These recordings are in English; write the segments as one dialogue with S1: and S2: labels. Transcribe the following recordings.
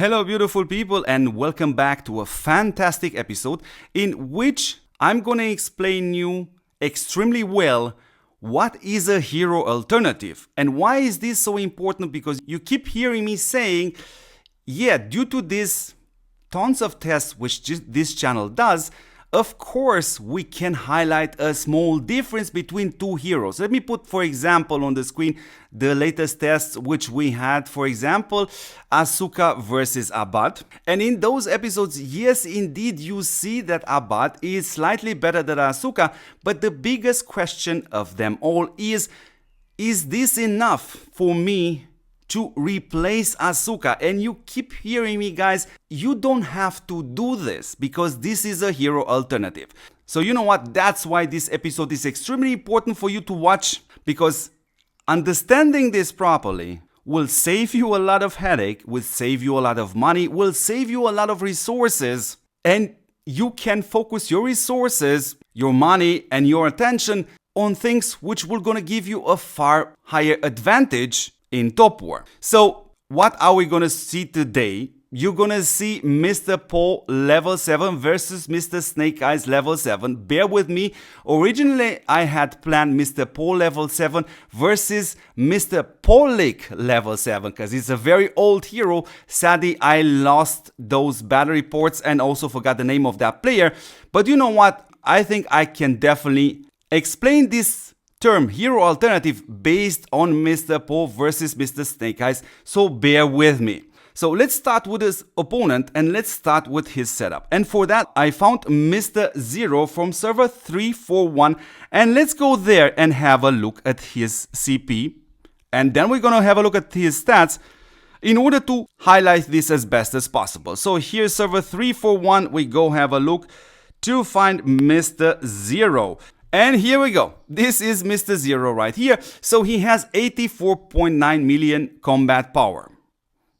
S1: Hello beautiful people, and welcome back to a fantastic episode in which I'm gonna explain you extremely well what is a hero alternative and why is this so important, because you keep hearing me saying, yeah, due to this tons of tests which this channel does, of course we can highlight a small difference between two heroes. Let me put, for example, on the screen the latest tests which we had, for example, Asuka versus Abad. And in those episodes, yes, indeed, you see that Abad is slightly better than Asuka, but the biggest question of them all is this enough for me to replace Asuka? And you keep hearing me, guys, you don't have to do this because this is a hero alternative. So you know what, that's why this episode is extremely important for you to watch, because understanding this properly will save you a lot of headache, will save you a lot of money, will save you a lot of resources, and you can focus your resources, your money, and your attention on things which will gonna give you a far higher advantage in Top War. So what are we gonna see today? You're gonna see Mr. Paul level 7 versus Mr. Snake Eyes level 7. Bear with me. Originally, I had planned Mr. Paul level 7 versus Mr. Paulik level 7 because it's a very old hero. Sadly, I lost those battery ports and also forgot the name of that player. But you know what? I think I can definitely explain this term hero alternative based on Mr. Paul versus Mr. Snake Eyes. So bear with me. So let's start with his opponent and let's start with his setup. And for that, I found Mr. Zero from server 341. And let's go there and have a look at his CP. And then we're going to have a look at his stats in order to highlight this as best as possible. So here's server 341. We go have a look to find Mr. Zero. And here we go. This is Mr. Zero right here. So he has 84.9 million combat power.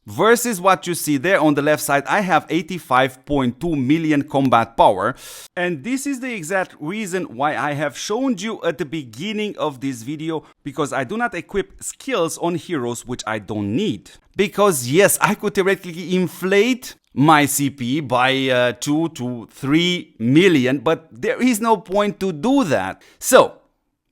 S1: Versus what you see there on the left side, I have 85.2 million combat power. And this is the exact reason why I have shown you at the beginning of this video, because I do not equip skills on heroes which I don't need. Because yes, I could theoretically inflate my CP by 2 to 3 million, but there is no point to do that. So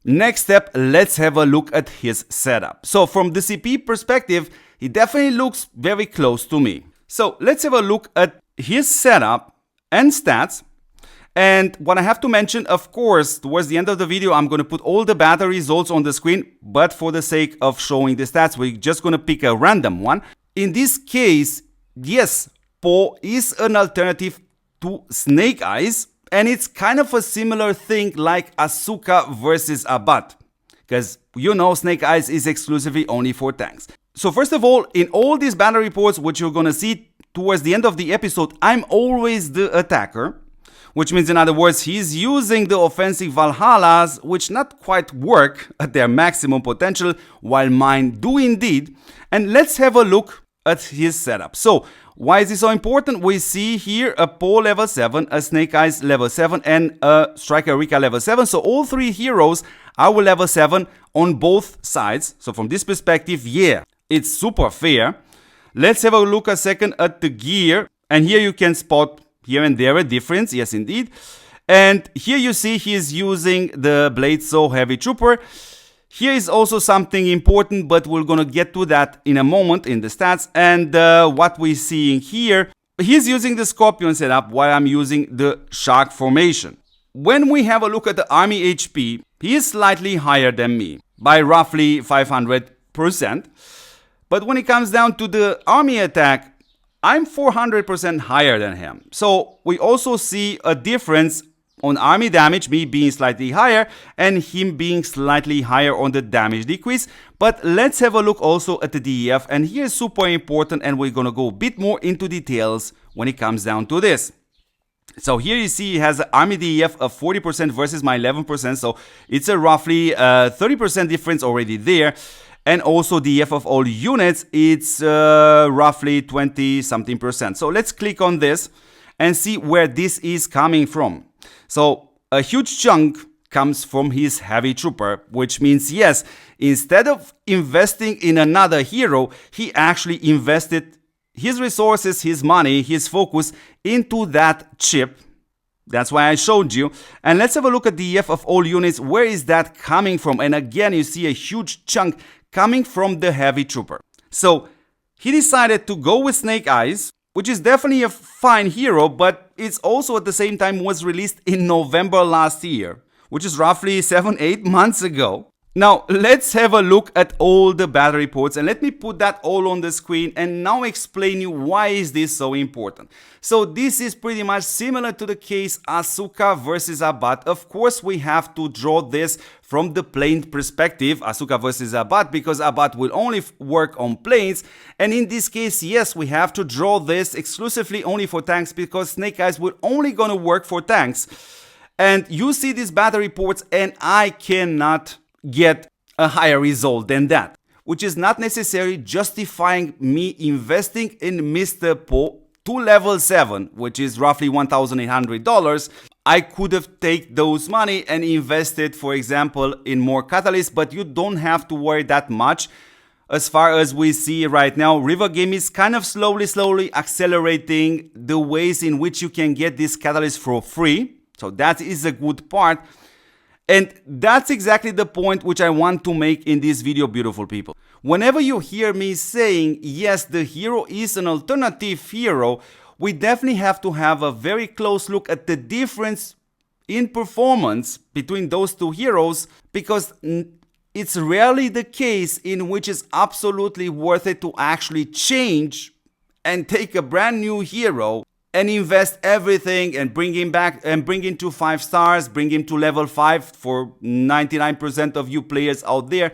S1: next step, let's have a look at his setup. So from the CP perspective, he definitely looks very close to me. So let's have a look at his setup and stats. And what I have to mention, of course, towards the end of the video, I'm going to put all the battle results on the screen. But for the sake of showing the stats, we're just going to pick a random one. In this case, yes, Po is an alternative to Snake Eyes. And it's kind of a similar thing like Asuka versus Abad. Because you know Snake Eyes is exclusively only for tanks. So first of all, in all these battle reports, which you're gonna see towards the end of the episode, I'm always the attacker. Which means, in other words, he's using the offensive Valhallas, which not quite work at their maximum potential, while mine do indeed. And let's have a look at his setup. So why is this so important? We see here a Paul level 7, a Snake Eyes level 7, and a Striker Rika level 7. So all three heroes are level 7 on both sides. So from this perspective, yeah, it's super fair. Let's have a look a second at the gear. And here you can spot here and there a difference. Yes, indeed. And here you see he is using the Blade Saw Heavy Trooper. Here is also something important, but we're gonna get to that in a moment in the stats. And what we're seeing here, he's using the Scorpion setup while I'm using the Shark formation. When we have a look at the army HP, he is slightly higher than me by roughly 500%. But when it comes down to the army attack, I'm 400% higher than him. So we also see a difference on army damage, me being slightly higher and him being slightly higher on the damage decrease. But let's have a look also at the DEF, and here's super important, and we're gonna go a bit more into details when it comes down to this. So here you see he has an army DEF of 40% versus my 11%, so it's a roughly 30% difference already there. And also DEF of all units, it's roughly 20 something percent. So let's click on this and see where this is coming from. So a huge chunk comes from his Heavy Trooper, which means yes, instead of investing in another hero, he actually invested his resources, his money, his focus into that chip. That's why I showed you. And let's have a look at the EF of all units. Where is that coming from? And again, you see a huge chunk coming from the Heavy Trooper. So he decided to go with Snake Eyes, which is definitely a fine hero, but it's also at the same time was released in November last year, which is roughly 7-8 months ago. Now, let's have a look at all the battle reports, and let me put that all on the screen and now explain you why is this so important. So this is pretty much similar to the case Asuka versus Abad. Of course, we have to draw this from the plane perspective, Asuka versus Abad, because Abad will only work on planes. And in this case, yes, we have to draw this exclusively only for tanks because Snake Eyes will only gonna work for tanks. And you see these battle reports and I cannot get a higher result than that, which is not necessarily justifying me investing in Mr. Po to level 7, which is roughly $1,800. I could have taken those money and invested, for example, in more catalysts, but you don't have to worry that much. As far as we see right now, River Game is kind of slowly accelerating the ways in which you can get this catalyst for free. So that is a good part. And that's exactly the point which I want to make in this video, beautiful people. Whenever you hear me saying, yes, the hero is an alternative hero, we definitely have to have a very close look at the difference in performance between those two heroes, because it's rarely the case in which it's absolutely worth it to actually change and take a brand new hero and invest everything and bring him back and bring him to 5 stars, bring him to level 5 for 99% of you players out there.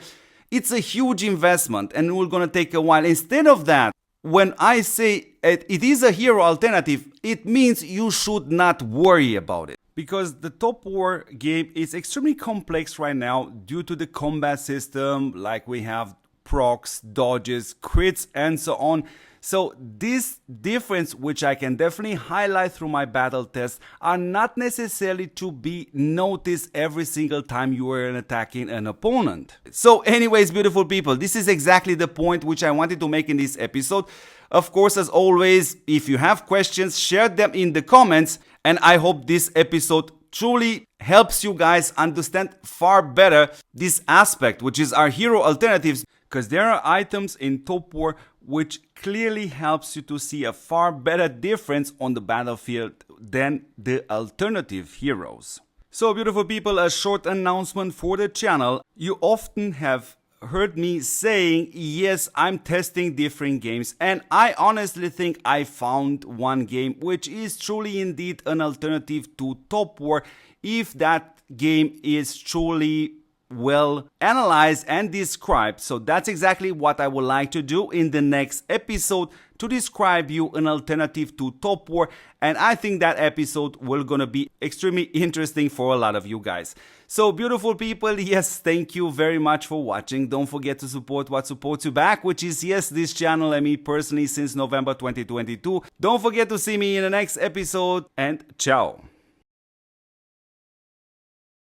S1: It's a huge investment and we're gonna take a while. Instead of that, when I say it is a hero alternative, it means you should not worry about it. Because the Top War game is extremely complex right now due to the combat system, like we have procs, dodges, crits, and so on. So this difference, which I can definitely highlight through my battle tests, are not necessarily to be noticed every single time you are attacking an opponent. So anyways, beautiful people, this is exactly the point which I wanted to make in this episode. Of course, as always, if you have questions, share them in the comments, and I hope this episode truly helps you guys understand far better this aspect, which is our hero alternatives, because there are items in Top War which clearly helps you to see a far better difference on the battlefield than the alternative heroes. So beautiful people, a short announcement for the channel. You often have heard me saying, yes, I'm testing different games, and I honestly think I found one game which is truly indeed an alternative to Top War if that game is truly well analyzed and described. So that's exactly what I would like to do in the next episode, to describe you an alternative to Top War, and I think that episode will gonna be extremely interesting for a lot of you guys. So beautiful people, yes, thank you very much for watching. Don't forget to support what supports you back, which is, yes, this channel and me personally since November 2022. Don't forget to see me in the next episode, and ciao.